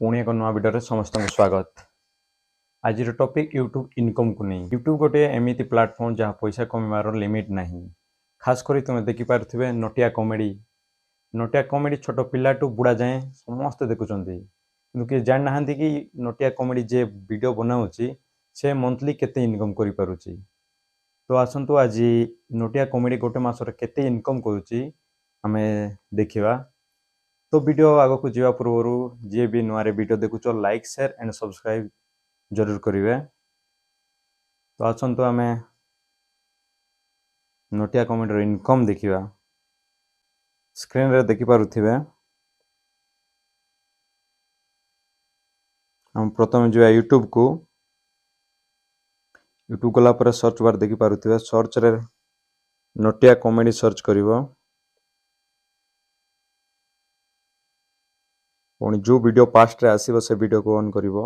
पुणी एक नुआ भिडियो समस्त स्वागत। आज टॉपिक यूट्यूब इनकम को नहीं। यूट्यूब गोटे एमती प्लेटफॉर्म जहाँ पैसा कमार लिमिट नहीं। खास कर तुम देखिपे नटिया कमेडी छोट पिला टू बुढ़ा जाए समस्त देखुं कि किए जान ना कि नटिया कमेडी जे वीडियो बनाऊँच से मंथली केते इनकम करि पारुची। तो आसतु आज नटिया कमेडी गोटे मासर केते इनकम करुची आमे देखिबा। तो वीडियो आग को जीवा पूर्व जी भी नुआ वीडियो देखुच लाइक शेयर एंड सब्सक्राइब जरूर करेंगे। तो आसतु आमे नटिया कमेडी इनकम देखिबा। स्क्रीन रे देखि पारुथिबे हम प्रथम जो यूट्यूब को यूट्यूब गला पर सर्च बार देखि पारुथिबे। सर्च रे नटिया कमेडी सर्च करिवो। पुणी जो वीडियो पास्ट रे आसीबो से वीडियो को ऑन करिवो।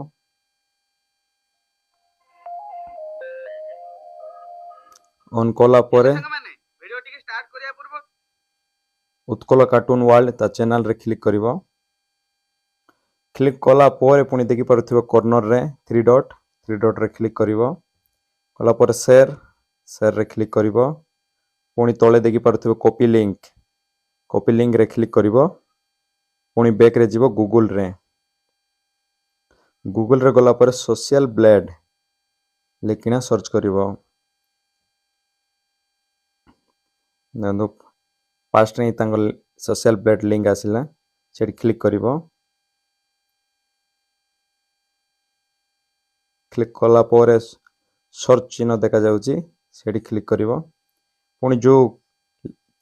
ऑन कला परे उत्कल कार्टून वर्ल्ड ता चैनल रे क्लिक करिवो। क्लिक कला परे पुणी देखि पारुथिबो कॉर्नर रे थ्री डॉट रे क्लिक करिवो। कला परे शेयर रे क्लिक करिवो। पुणी तळे देखि पारुथिबो कॉपी लिंक रे क्लिक करिवो। पुणी बैक रे जीवो गूगल रे गला पर सोशल ब्लेड लेकिना सर्च करिवो। नंदो पास्ट रे तांगल सोशल ब्लेड लिंक आसिला सेठी क्लिक करिवो। क्लिक कला परे सर्च चिन्ह देखा जाउची सेठी क्लिक करिवो। पुणी जो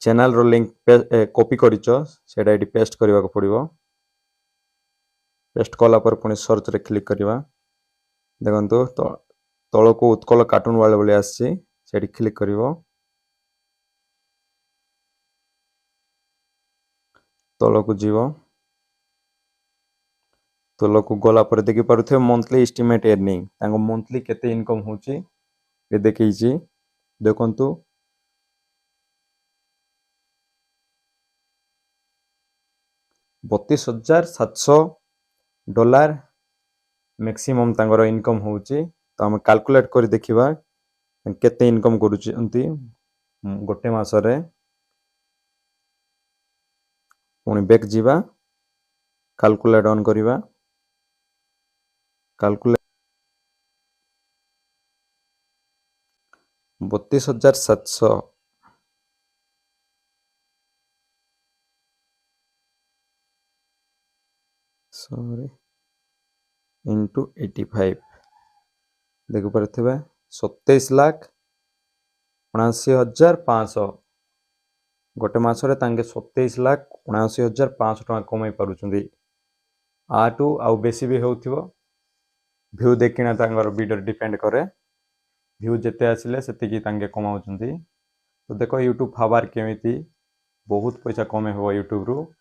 चैनल रो लिंक कॉपी करिचो सेटा एटी पेस्ट करबा को पड़िवो। पेस्ट कला पर पुणी सर्च रे क्लिक करबा। देखंतु तो तळ को उत्कल कार्टून वाले बोले आसी सेठी क्लिक करिवो। तळ को जीवो। तळ को गला पर देखि पारुथे मंथली एस्टिमेट अर्निंग तांको मंथली केते इनकम होची ए देखैची। देखंतु $32,700 मैक्सिमम तांगर इनकम होची। तो हम कैलकुलेट कर देखिबा केते इनकम करूची गोटे मासरे। पुणी बैक जीवा कैलकुलेट ऑन करिबा। कैलकुलेट 32,700 इंटू 85 देख पारे 27,79,500 गोटे मासरे तांगे 27,79,500 टका कमाई पारुछंदी। आटू आउ बेसी भी होउथिबो। व्यू देखिना तांगर वीडियो डिपेंड करे। व्यू जेते आसिले सेतिकी तांगे कमाउछंदी। तो देखो यूट्यूब फाबार केमिति बहुत पैसा कमे हो यूट्यूब रु।